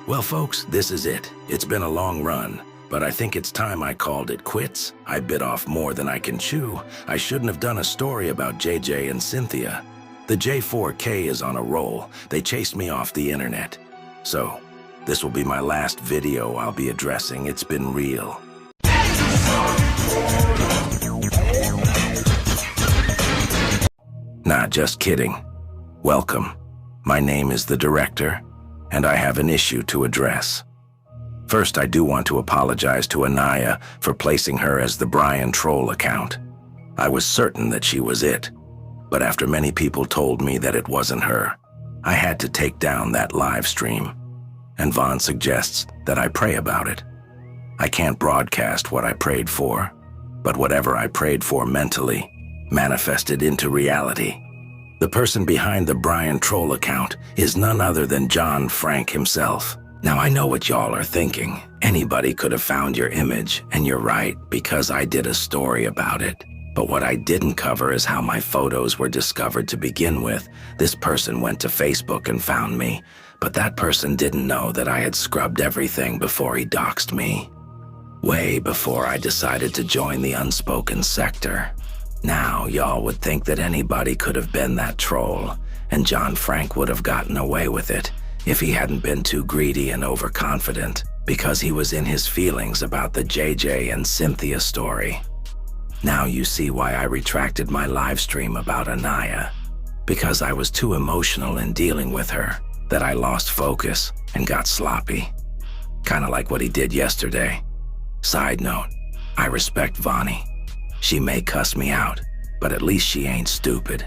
Well, folks, this is it. It's been a long run, but I think it's time I called it quits. I bit off more than I can chew. I shouldn't have done a story about JJ and Cynthia. The J4K is on a roll. They chased me off the internet. So, this will be my last video I'll be addressing. It's been real. Nah, just kidding. Welcome. My name is the director, and I have an issue to address. First, I do want to apologize to Anaya for placing her as the Brian Troll account. I was certain that she was it, but after many people told me that it wasn't her, I had to take down that live stream. And Vaughn suggests that I pray about it. I can't broadcast what I prayed for, but whatever I prayed for mentally manifested into reality. The person behind the Brian Troll account is none other than John Frank himself. Now I know what y'all are thinking. Anybody could have found your image, and you're right, because I did a story about it. But what I didn't cover is how my photos were discovered to begin with. This person went to Facebook and found me, but that person didn't know that I had scrubbed everything before he doxed me. Way before I decided to join the unspoken sector. Now, y'all would think that anybody could have been that troll, and John Frank would have gotten away with it if he hadn't been too greedy and overconfident, because he was in his feelings about the JJ and Cynthia story. Now you see why I retracted my live stream about Anaya, because I was too emotional in dealing with her, that I lost focus and got sloppy. Kinda like what he did yesterday. Side note, I respect Vonnie. She may cuss me out, but at least she ain't stupid.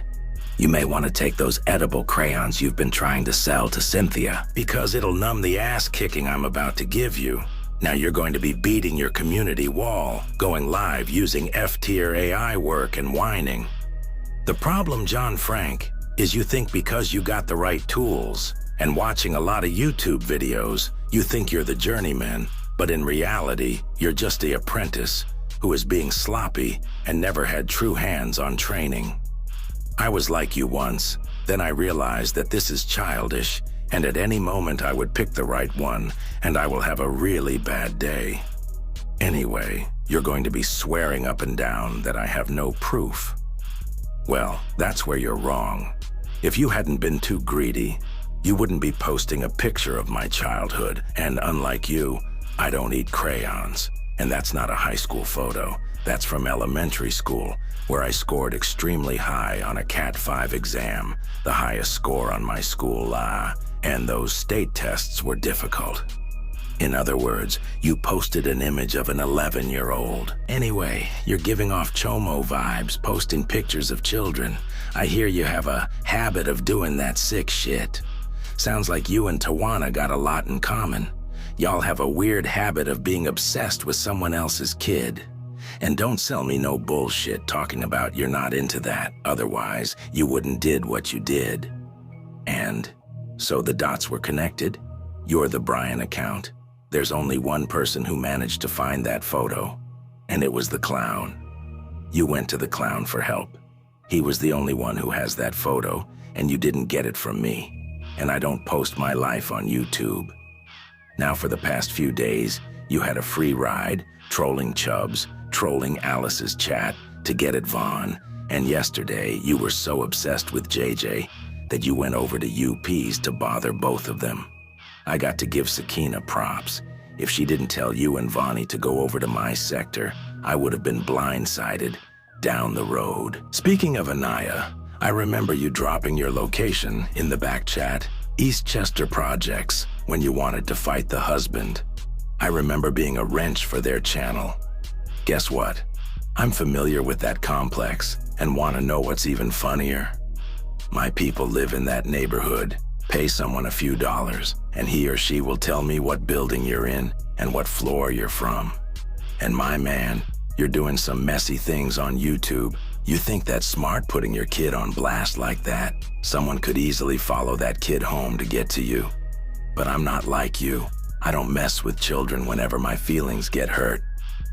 You may want to take those edible crayons you've been trying to sell to Cynthia, because it'll numb the ass kicking I'm about to give you. Now you're going to be beating your community wall, going live using F-tier AI work and whining. The problem, John Frank, is you think because you got the right tools and watching a lot of YouTube videos, you think you're the journeyman, but in reality, you're just the apprentice who is being sloppy and never had true hands-on training. I was like you once, then I realized that this is childish, and at any moment I would pick the right one, and I will have a really bad day. Anyway, you're going to be swearing up and down that I have no proof. Well, that's where you're wrong. If you hadn't been too greedy, you wouldn't be posting a picture of my childhood, and unlike you, I don't eat crayons. And that's not a high school photo. That's from elementary school, where I scored extremely high on a Cat 5 exam, the highest score on my school, and those state tests were difficult. In other words, you posted an image of an 11-year-old. Anyway, you're giving off Chomo vibes, posting pictures of children. I hear you have a habit of doing that sick shit. Sounds like you and Tawana got a lot in common. Y'all have a weird habit of being obsessed with someone else's kid. And don't sell me no bullshit talking about you're not into that, otherwise you wouldn't did what you did. And so the dots were connected. You're the Brian account. There's only one person who managed to find that photo, and it was the clown. You went to the clown for help. He was the only one who has that photo, and you didn't get it from me. And I don't post my life on YouTube. Now for the past few days, you had a free ride, trolling Chubbs, trolling Alice's chat to get at Vaughn, and yesterday you were so obsessed with JJ that you went over to UP's to bother both of them. I got to give Sakina props. If she didn't tell you and Vonnie to go over to my sector, I would have been blindsided down the road. Speaking of Anaya, I remember you dropping your location in the back chat, Eastchester Projects, when you wanted to fight the husband. I remember being a wrench for their channel. Guess what? I'm familiar with that complex and want to know what's even funnier. My people live in that neighborhood. Pay someone a few dollars, and he or she will tell me what building you're in and what floor you're from. And my man, you're doing some messy things on YouTube. You think that's smart, putting your kid on blast like that? Someone could easily follow that kid home to get to you. But I'm not like you. I don't mess with children whenever my feelings get hurt.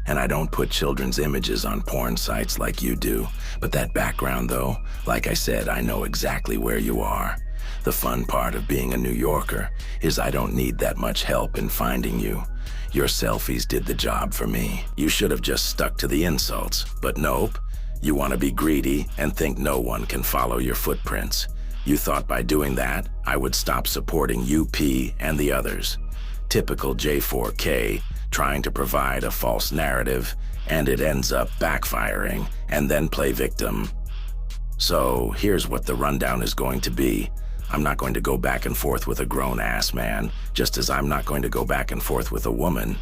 And I don't put children's images on porn sites like you do. But that background though, like I said, I know exactly where you are. The fun part of being a New Yorker is I don't need that much help in finding you. Your selfies did the job for me. You should have just stuck to the insults, but nope. You want to be greedy and think no one can follow your footprints. You thought by doing that, I would stop supporting UP and the others. Typical J4K, trying to provide a false narrative, and it ends up backfiring, and then play victim. So here's what the rundown is going to be. I'm not going to go back and forth with a grown-ass man, just as I'm not going to go back and forth with a woman.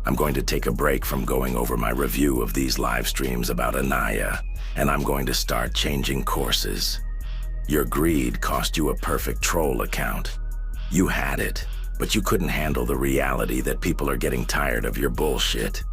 I'm going to take a break from going over my review of these live streams about Anaya, and I'm going to start changing courses. Your greed cost you a perfect troll account. You had it, but you couldn't handle the reality that people are getting tired of your bullshit.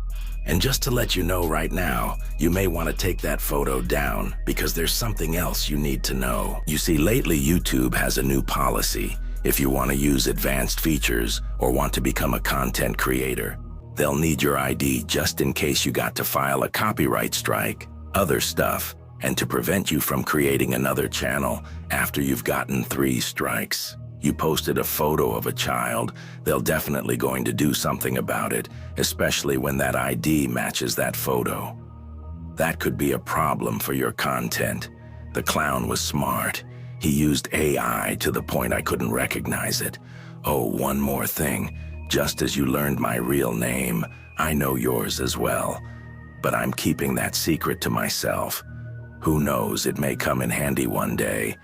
And just to let you know right now, you may want to take that photo down because there's something else you need to know. You see, lately YouTube has a new policy. If you want to use advanced features or want to become a content creator, they'll need your ID just in case you got to file a copyright strike, other stuff, and to prevent you from creating another channel after you've gotten 3 strikes. You posted a photo of a child, they'll definitely going to do something about it, especially when that ID matches that photo. That could be a problem for your content. The clown was smart. He used AI to the point I couldn't recognize it. Oh, one more thing. Just as you learned my real name, I know yours as well. But I'm keeping that secret to myself. Who knows, it may come in handy one day.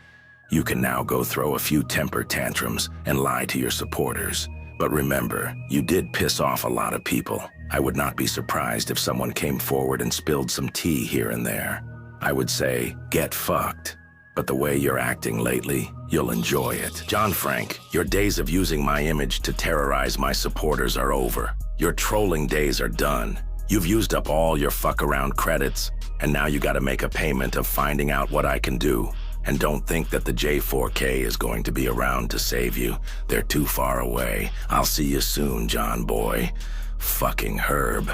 You can now go throw a few temper tantrums and lie to your supporters. But remember, you did piss off a lot of people. I would not be surprised if someone came forward and spilled some tea here and there. I would say, get fucked. But the way you're acting lately, you'll enjoy it. John Frank, your days of using my image to terrorize my supporters are over. Your trolling days are done. You've used up all your fuck around credits, and now you gotta make a payment of finding out what I can do. And don't think that the J4K is going to be around to save you. They're too far away. I'll see you soon, John boy. Fucking Herb.